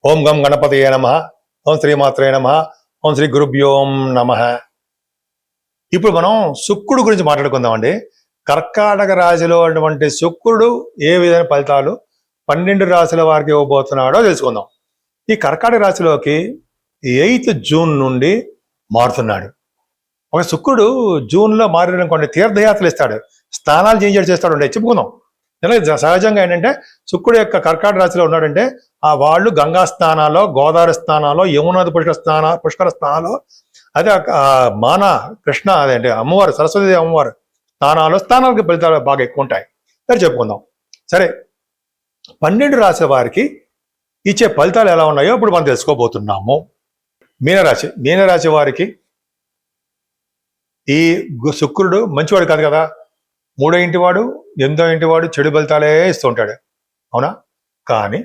ఓం గం గణపతయే నమః. ఓం శ్రీమాత్రే నమః. ఓం శ్రీ గురుభ్యోం నమః. ఇప్పుడు మనం శుక్రుడు గురించి మాట్లాడుకుందామండి. కర్కాటక రాశిలో ఉన్నటువంటి శుక్రుడు ఏ విధమైన ఫలితాలు 12 రాశుల వారికి ఇవ్వబోతున్నాడో తెలుసుకుందాం. ఈ కర్కాటక రాశిలోకి 8 జూన్ నుండి మారుతున్నాడు. ఒక శుక్రుడు జూన్లో మారినటువంటి తీర్థయాత్రలు ఇస్తాడు, స్నానాలు చేస్తాడు అంటే చెప్పుకుందాం. సహజంగా ఏంటంటే శుక్రుడు యొక్క కర్కాటక రాశిలో ఉన్నాడంటే వాళ్ళు గంగా స్నానాల్లో, గోదావరి స్నానాల్లో, యమునాది పుష్కర స్నానాల్లో, అదే మాన కృష్ణ అదేంటి అమ్మవారు సరస్వతి అమ్మవారు స్నానాలకు ఫలితాలు బాగా ఎక్కువ ఉంటాయి. సరే చెప్పుకుందాం. సరే 12 రాశుల వారికి ఇచ్చే ఫలితాలు ఎలా ఉన్నాయో ఇప్పుడు మనం తెలుసుకోబోతున్నాము. మీనరాశి వారికి ఈ శుక్రుడు మంచివాడు కాదు కదా. 3వ ఇంటివాడు, 8వ ఇంటివాడు చెడు ఫలితాలే ఇస్తూ ఉంటాడు, అవునా? కానీ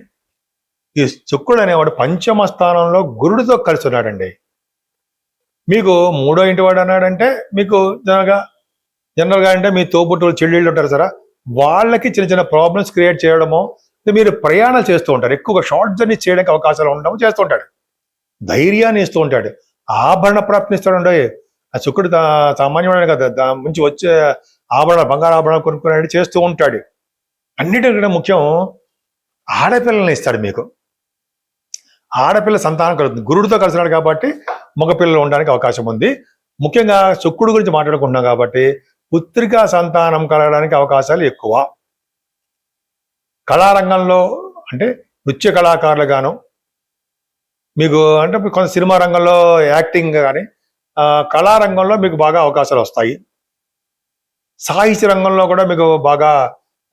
ఈ శుక్రుడు అనేవాడు పంచమ స్థానంలో గురుడితో కలిసి ఉన్నాడండి. మీకు 3వ ఇంటివాడు అన్నాడంటే మీకు జనరల్గా అంటే మీ తోబుట్టులు చెల్లెళ్ళు ఉంటారు సరే, వాళ్ళకి చిన్న చిన్న ప్రాబ్లమ్స్ క్రియేట్ చేయడము, మీరు ప్రయాణాలు చేస్తూ ఉంటారు, ఎక్కువగా షార్ట్ జర్నీ చేయడానికి అవకాశాలు ఉండడం చేస్తూ ఉంటాడు. ధైర్యాన్ని ఇస్తూ ఉంటాడు, ఆభరణ ప్రాప్తిని ఇస్తాడు. ఆ శుక్రుడు సామాన్యమైన కదా, మంచి వచ్చే బంగారు ఆభరణ కొనుక్కునే చేస్తూ ఉంటాడు. అన్నిటికంటే ముఖ్యం ఆడపిల్లల్ని ఇస్తాడు మీకు. ఆడపిల్ల సంతానం కలుగుతుంది, గురుడితో కలిసినాడు కాబట్టి మగపిల్లలు ఉండడానికి అవకాశం ఉంది. ముఖ్యంగా శుక్రుడు గురించి మాట్లాడుకుంటున్నాం కాబట్టి పుత్రికా సంతానం కలగడానికి అవకాశాలు ఎక్కువ. కళారంగంలో అంటే నృత్య కళాకారులు గాను, మీకు అంటే కొంత సినిమా రంగంలో యాక్టింగ్ కానీ కళారంగంలో మీకు బాగా అవకాశాలు వస్తాయి. సాహిత్య రంగంలో కూడా మీకు బాగా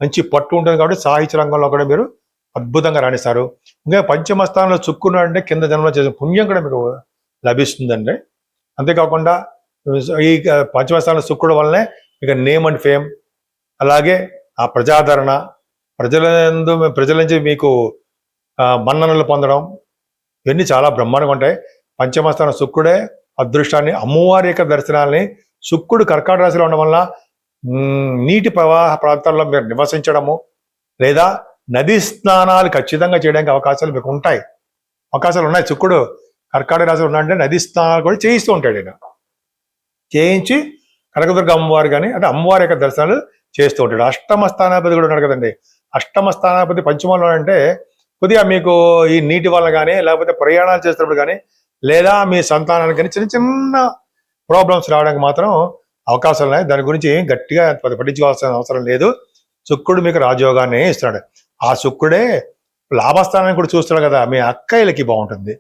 మంచి పట్టు ఉంటుంది కాబట్టి సాహిత్య రంగంలో కూడా మీరు అద్భుతంగా రాణిస్తారు. ఇంకా పంచమ స్థానంలో శుక్రుడు అంటే కింద జన్మలో చేసిన పుణ్యం కూడా మీకు లభిస్తుందండి. అంతేకాకుండా ఈ పంచమ స్థానంలో శుక్రుడు వల్లనే ఇక నేమ్ అండ్ ఫేమ్, అలాగే ఆ ప్రజాదరణ, ప్రజల నుంచి మీకు మన్ననలు పొందడం, ఇవన్నీ చాలా బ్రహ్మాండంగా ఉంటాయి. పంచమ స్థానం శుక్రుడే అదృష్టాన్ని, అమ్మవారి యొక్క దర్శనాల్ని, శుక్రుడు కర్కాటక రాశిలో ఉండడం వల్ల నీటి ప్రవాహ ప్రాంతాల్లో మీరు నివసించడము, లేదా నదీ స్నానాలు ఖచ్చితంగా చేయడానికి అవకాశాలు మీకు అవకాశాలు ఉన్నాయి. శుక్రుడు కర్కాటక రాశిలో ఉన్నాడంటే నదీ స్నానాలు కూడా చేయిస్తూ ఉంటాడు. ఆయన చేయించి కనకదుర్గ అమ్మవారు కానీ అంటే అమ్మవారి యొక్క దర్శనాలు చేస్తూ ఉంటాడు. అష్టమ స్థానాధిపతి కూడా ఉన్నాడు కదండి. అష్టమ స్థానాధిపతి పంచమంలో అంటే కొద్దిగా మీకు ఈ నీటి వల్ల కానీ, లేకపోతే ప్రయాణాలు చేసేటప్పుడు కానీ, లేదా మీ సంతానానికి కానీ చిన్న చిన్న ప్రాబ్లమ్స్ రావడానికి మాత్రం అవకాశాలు ఉన్నాయి. దాని గురించి గట్టిగా పట్టించుకోవాల్సిన అవసరం లేదు. శుక్రుడు మీకు రాజయోగాన్ని ఇస్తున్నాడు. ఆ శుక్రుడే లాభస్థానాన్ని కూడా చూస్తున్నాడు కదా, మీ అక్కయ్యలకి బాగుంటుంది,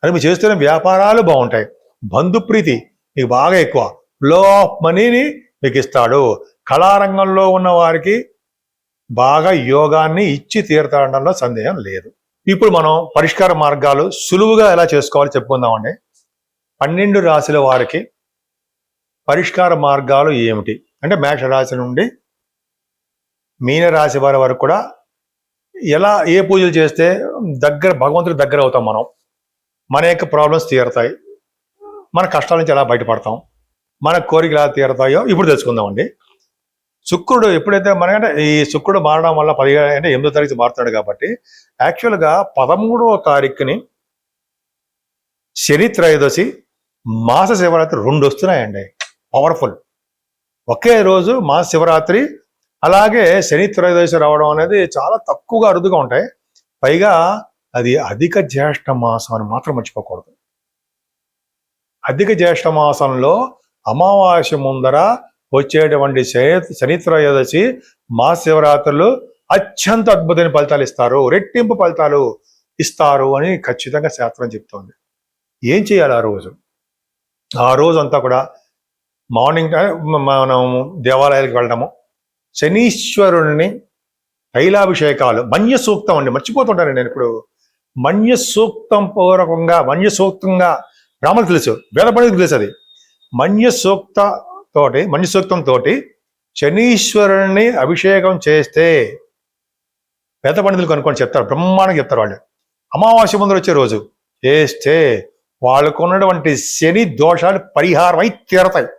అని మీరు చేస్తున్న వ్యాపారాలు బాగుంటాయి, బంధుప్రీతి మీకు బాగా ఎక్కువ, ఫ్లో ఆఫ్ మనీని మీకు ఇస్తాడు. కళారంగంలో ఉన్న వారికి బాగా యోగాన్ని ఇచ్చి తీరుతాడడంలో సందేహం లేదు. ఇప్పుడు మనం పరిష్కార మార్గాలు సులువుగా ఎలా చేసుకోవాలో చెప్పుకుందామండి. 12 రాశుల వారికి పరిష్కార మార్గాలు ఏమిటి అంటే, మేష రాశి నుండి మీనరాశి వారి వరకు కూడా ఏ పూజలు చేస్తే భగవంతుడికి దగ్గర అవుతాం, మన యొక్క ప్రాబ్లమ్స్ తీరుతాయి, మన కష్టాల నుంచి ఎలా బయటపడతాం, మన కోరికలు ఎలా తీరుతాయో ఇప్పుడు తెలుసుకుందామండి. శుక్రుడు ఎప్పుడైతే మనకంటే ఈ శుక్రుడు మారడం వల్ల 8వ తారీఖు మారుతున్నాడు కాబట్టి యాక్చువల్గా 13వ తారీఖుని శని త్రయోదశి, మాస శివరాత్రి 2 వస్తున్నాయండి. పవర్ఫుల్. ఒకే రోజు మాస శివరాత్రి అలాగే శని త్రయోదశి రావడం అనేది చాలా తక్కువగా అరుదుగా ఉంటాయి. పైగా అది అధిక జ్యేష్ఠ మాసం అని మాత్రం మర్చిపోకూడదు. అధిక జ్యేష్ఠ మాసంలో అమావాస్య ముందర వచ్చేటువంటి శని త్రయోదశి, మాస శివరాత్రులు అత్యంత అద్భుతమైన ఫలితాలు ఇస్తారు, రెట్టింపు ఫలితాలు ఇస్తారు అని ఖచ్చితంగా శాస్త్రం చెప్తోంది. ఏం చేయాలి ఆ రోజు అంతా కూడా మార్నింగ్ మనం దేవాలయాలకు వెళ్ళడము, శనీశ్వరుణ్ణి తైలాభిషేకాలు, మన్య సూక్తం అండి, మర్చిపోతుంటాను నేను ఇప్పుడు. మన్య సూక్తం పూర్వకంగా, మన్య సూక్తంగా బ్రాహ్మణులకు తెలుసు, వేద పండితులకు తెలుసు. అది మన్య సూక్తంతో శనీశ్వరుణ్ణి అభిషేకం చేస్తే, వేద పండితులు కనుక్కొని చెప్తారు, బ్రహ్మాండంగా చెప్తారు వాళ్ళు. అమావాస్య ముందు వచ్చే రోజు చేస్తే వాళ్ళకు ఉన్నటువంటి శని దోషాలు పరిహారం అయి తీరతాయి.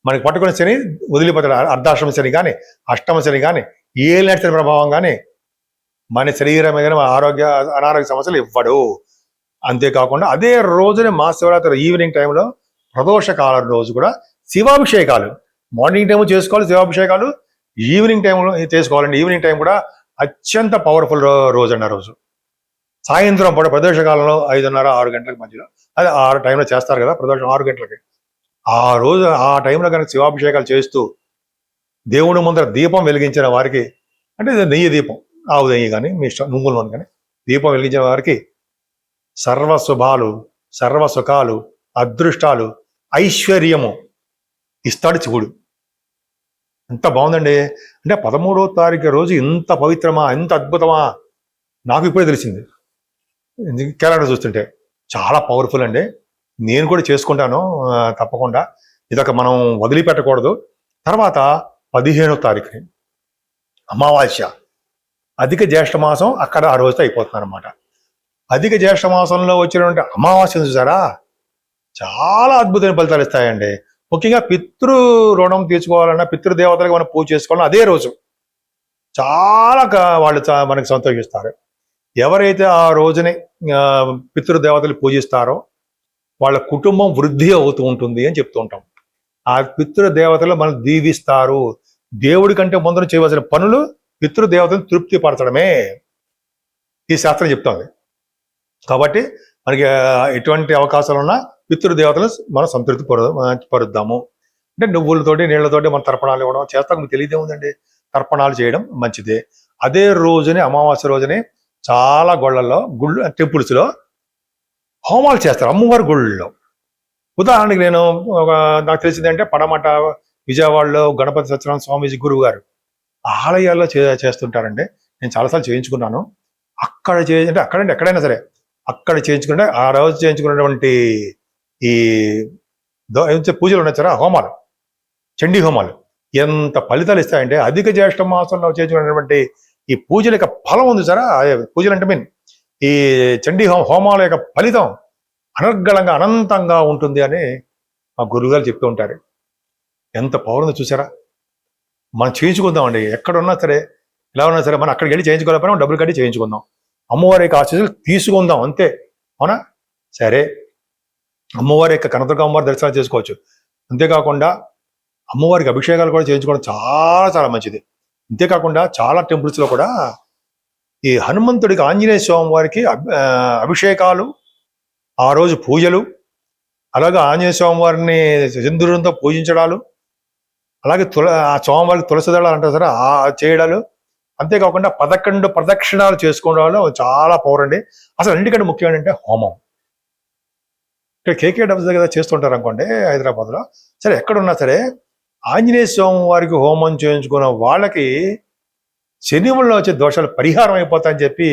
మనకి పట్టుకున్న శని వదిలిపోతాడు. అర్ధాశ్రమ శని కానీ, అష్టమ శని కానీ, ఏలినాటి శని ప్రభావం కానీ మన శరీరం మీద మన అనారోగ్య సమస్యలు ఇవ్వడు. అంతేకాకుండా అదే రోజునే మహాశివరాత్రి ఈవినింగ్ టైంలో ప్రదోష కాలం రోజు కూడా శివాభిషేకాలు మార్నింగ్ టైం చేసుకోవాలి, శివాభిషేకాలు ఈవినింగ్ టైంలో చేసుకోవాలండి. ఈవినింగ్ టైం కూడా అత్యంత పవర్ఫుల్ రోజు అండి. ఆ రోజు సాయంత్రం పూట ప్రదోష కాలంలో 5:30, 6 గంటలకు మధ్యలో, అదే 6 టైంలో చేస్తారు కదా ప్రదోషం, 6 గంటలకి. ఆ రోజు ఆ టైంలో కనుక శివాభిషేకాలు చేస్తూ దేవుడి ముందర దీపం వెలిగించిన వారికి, అంటే నెయ్యి దీపం, ఆవు నెయ్యి కానీ మీ ఇష్టం, నువ్వుల నూనె కానీ దీపం వెలిగించిన వారికి సర్వశుభాలు, సర్వసుఖాలు, అదృష్టాలు, ఐశ్వర్యము ఇస్తాడు శివుడు. ఎంత బాగుందండి. అంటే 13వ తారీఖు రోజు ఇంత పవిత్రమా, ఎంత అద్భుతమా, నాకు ఇప్పుడే తెలిసింది క్యాలెండర్ చూస్తుంటే. చాలా పవర్ఫుల్ అండి. నేను కూడా చేసుకుంటాను తప్పకుండా. ఇదొక మనం వదిలిపెట్టకూడదు. తర్వాత 15వ తారీఖుని అమావాస్య, అధిక జ్యేష్ఠ మాసం అక్కడ ఆ రోజుతో అయిపోతుంది అనమాట. అధిక జ్యేష్ఠ మాసంలో వచ్చినటువంటి అమావాస్యను చూసారా, చాలా అద్భుతమైన ఫలితాలు ఇస్తాయండి. ముఖ్యంగా పితృ రుణం తీర్చుకోవాలన్నా, పితృదేవతలకు మనం పూజ చేసుకోవాలన్నా అదే రోజు చాలా వాళ్ళు మనకి సంతోషిస్తారు. ఎవరైతే ఆ రోజుని పితృదేవతలు పూజిస్తారో వాళ్ళ కుటుంబం వృద్ధి అవుతూ ఉంటుంది అని చెప్తూ ఉంటాం. ఆ పితృదేవతలు మనం దీవిస్తారు. దేవుడి కంటే ముందు చేయవలసిన పనులు పితృదేవతను తృప్తిపరచడమే ఈ శాస్త్రం చెప్తుంది. కాబట్టి మనకి ఎటువంటి అవకాశాలు ఉన్నా పితృదేవతలు మనం సంతృప్తి పరుద్దాము. అంటే నువ్వులతోటి నీళ్లతోటి మనం తర్పణాలు ఇవ్వడం చేస్తాం. మీకు తెలియదే ఉందండి, తర్పణాలు చేయడం మంచిదే. అదే రోజుని అమావాస్య రోజుని చాలా టెంపుల్స్లో హోమాలు చేస్తారు, అమ్మవారి గుళ్ళలో. ఉదాహరణకి నాకు తెలిసింది అంటే పడమట విజయవాడలో గణపతి సత్యనారాయణ స్వామీజీ గురువు గారు ఆలయాల్లో చేస్తుంటారండి. నేను చాలాసార్లు చేయించుకున్నాను. అక్కడ అంటే అక్కడంటే ఎక్కడైనా సరే అక్కడ చేయించుకుంటే ఆ రోజు చేయించుకున్నటువంటి ఈ పూజలు ఉన్నాయి, హోమాలు, చండీ హోమాలు ఎంత ఫలితాలు ఇస్తాయంటే, అధిక జ్యేష్ఠ మాసంలో చేయించుకున్నటువంటి ఈ పూజల యొక్క ఫలం ఉంది సారా. పూజలు అంటే ఈ చండీ హోమాల యొక్క ఫలితం అనర్గళంగా అనంతంగా ఉంటుంది అని మా గురువుగారు చెప్తూ ఉంటారు. ఎంత పవర్ ఉందో చూసారా. మనం చేయించుకుందామండి, ఎక్కడున్నా సరే, ఎలా ఉన్నా సరే. మనం అక్కడికి వెళ్ళి చేయించుకోలేకపోయినా డబ్బులు కట్టి చేయించుకుందాం, అమ్మవారి యొక్క ఆశీస్సులు తీసుకుందాం, అంతే. అవునా? సరే, అమ్మవారి యొక్క కనకదుర్గ అమ్మవారి దర్శనాలు చేసుకోవచ్చు. అంతేకాకుండా అమ్మవారికి అభిషేకాలు కూడా చేయించుకోవడం చాలా చాలా మంచిది. అంతేకాకుండా చాలా టెంపుల్స్లో కూడా ఈ హనుమంతుడికి, ఆంజనేయ స్వామి వారికి అభిషేకాలు, ఆ రోజు పూజలు, అలాగే ఆంజనేయ స్వామి వారిని సింధూరంతో పూజించడాలు, అలాగే ఆ స్వామివారికి తులసి దళాలు అంటారు సరే ఆ చేయడాలు, అంతేకాకుండా 11 ప్రదక్షిణాలు చేసుకోవడం చాలా పవర్ అండి. అసలు అన్నిటికంటే ముఖ్యం ఏంటంటే హోమం. ఇక్కడ కేకే డబ్స్ దగ్గర చేస్తుంటారు అనుకోండి హైదరాబాద్లో. సరే, ఎక్కడున్నా సరే ఆంజనేయ స్వామి వారికి హోమం చేయించుకున్న వాళ్ళకి శనివుల్లో వచ్చే దోషాలు పరిహారం అయిపోతాయని చెప్పి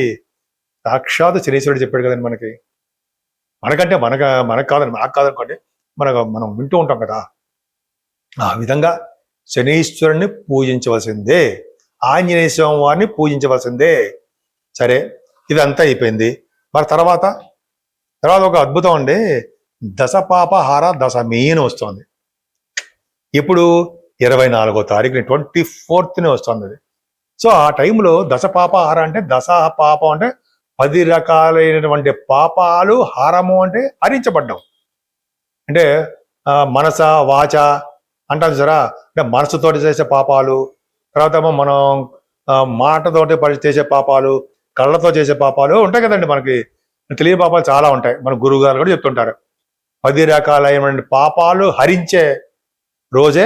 సాక్షాత్ శనీశ్వరుడు చెప్పాడు కదండి మనకి. మనకంటే మనకు కాదని, నాకు కాదనుకోండి, మనం వింటూ ఉంటాం కదా. ఆ విధంగా శనీశ్వరుని పూజించవలసిందే, ఆంజనేయ స్వామి వారిని పూజించవలసిందే. సరే, ఇదంతా అయిపోయింది. మరి తర్వాత ఒక అద్భుతం అండి, దశపాపహార దశమి అని వస్తుంది. ఇప్పుడు 24వ తారీఖుని 24th వస్తుంది అది. సో ఆ టైంలో దశపాపహార అంటే, పాపం అంటే 10 రకాలైనటువంటి పాపాలు, హారము అంటే హరించబడ్డం. అంటే మనస వాచ అంటాం సరా, అంటే మనసుతోటి చేసే పాపాలు, తర్వాత మనం మాటతోటి చేసే పాపాలు, కళ్ళతో చేసే పాపాలు ఉంటాయి కదండి. మనకి తెలియని పాపాలు చాలా ఉంటాయి. మన గురువు గారు కూడా చెప్తుంటారు. 10 రకాలైన పాపాలు హరించే రోజే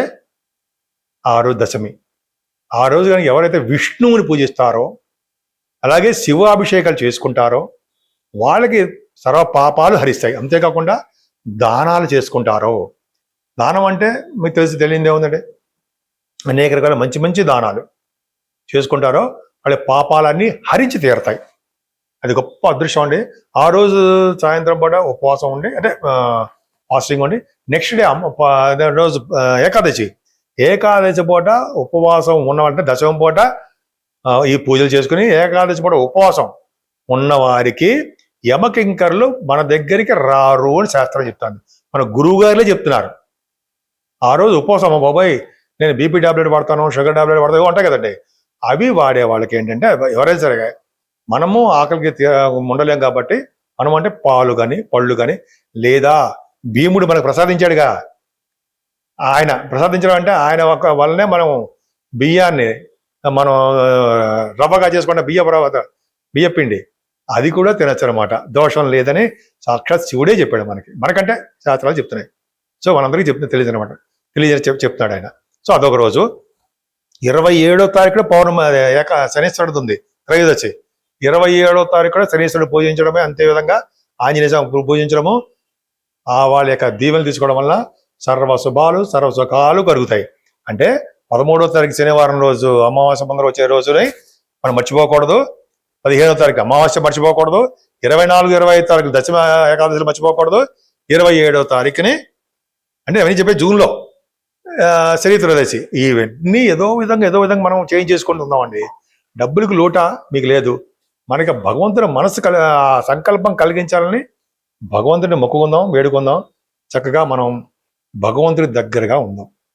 ఆ రోజు దశమి. ఆ రోజు కానీ ఎవరైతే విష్ణువుని పూజిస్తారో, అలాగే శివాభిషేకాలు చేసుకుంటారో వాళ్ళకి సర్వ పాపాలు హరిస్తాయి. అంతేకాకుండా దానాలు చేసుకుంటారో, దానం అంటే మీకు తెలియదు ఏముందండి, అనేక రకాల మంచి మంచి దానాలు చేసుకుంటారో వాళ్ళ పాపాలన్నీ హరించి తీరతాయి. అది గొప్ప అదృష్టం అండి. ఆ రోజు సాయంత్రం పూట ఉపవాసం ఉండి, అంటే ఫాస్టింగ్ ఉండి, నెక్స్ట్ డే రోజు ఏకాదశి పూట ఉపవాసం ఉన్నవారంటే దశమి పూట ఈ పూజలు చేసుకుని ఏకాదశి పూట ఉపవాసం ఉన్నవారికి యమకింకర్లు మన దగ్గరికి రారు అని శాస్త్రం చెప్తాను. మన గురువు గారులే చెప్తున్నారు. ఆ రోజు ఉపవాసం, బాబాయ్ నేను బీపీ టాబ్లెట్ వాడతాను, షుగర్ టాబ్లెట్ వాడతాను ఉంటాయి కదండి, అవి వాడే వాళ్ళకి ఏంటంటే ఎవరైనా సరే మనము ఆకలికి ఉండలేం కాబట్టి మనం అంటే పాలు కానీ పళ్ళు కానీ లేదా భీముడు మనకు ప్రసాదించాడుగా, ఆయన ప్రసాదించడం అంటే ఆయన ఒక వల్లనే మనం బియ్యాన్ని మనం రవ్వగా చేసుకున్న బియ్య పిండి అది కూడా తినచ్చు అనమాట, దోషం లేదని సాక్షాత్ శివుడే చెప్పాడు మనకంటే శాస్త్రాలు చెప్తున్నాయి. సో మనందరికీ తెలియదు అనమాట, చెప్తున్నాడు ఆయన. సో అదొక రోజు. 27వ తారీఖున పౌర్ణమి శనీశ్వరుడు ఉంది, త్రయోదశి. 27వ తారీఖున శనీశ్వరుడు పూజించడమే, అంతే విధంగా ఆంజనేయ స్వామి పూజించడము, వాళ్ళ యొక్క దీవెనలు తీసుకోవడం వల్ల సర్వ శుభాలు సర్వ సుఖాలు కలుగుతాయి. అంటే 13వ తారీఖు శనివారం రోజు అమావాస్య మంగళ వచ్చే రోజుని మనం మర్చిపోకూడదు. 15వ తారీఖు అమావాస్య మర్చిపోకూడదు. 24, 25 తారీఖు దశమ ఏకాదశి మర్చిపోకూడదు. 27వ తారీఖుని అంటే అవన్నీ చెప్పే జూన్లో శని త్రయోదశి. ఇవన్నీ ఏదో విధంగా మనం చేంజ్ చేసుకుంటున్నామండి. డబ్బులకు లోట మీకు లేదు. మనకి భగవంతుని మనసు సంకల్పం కలిగించాలని భగవంతుని మొక్కుకుందాం, వేడుకుందాం, చక్కగా మనం భగవంతుడి దగ్గరగా ఉందాం.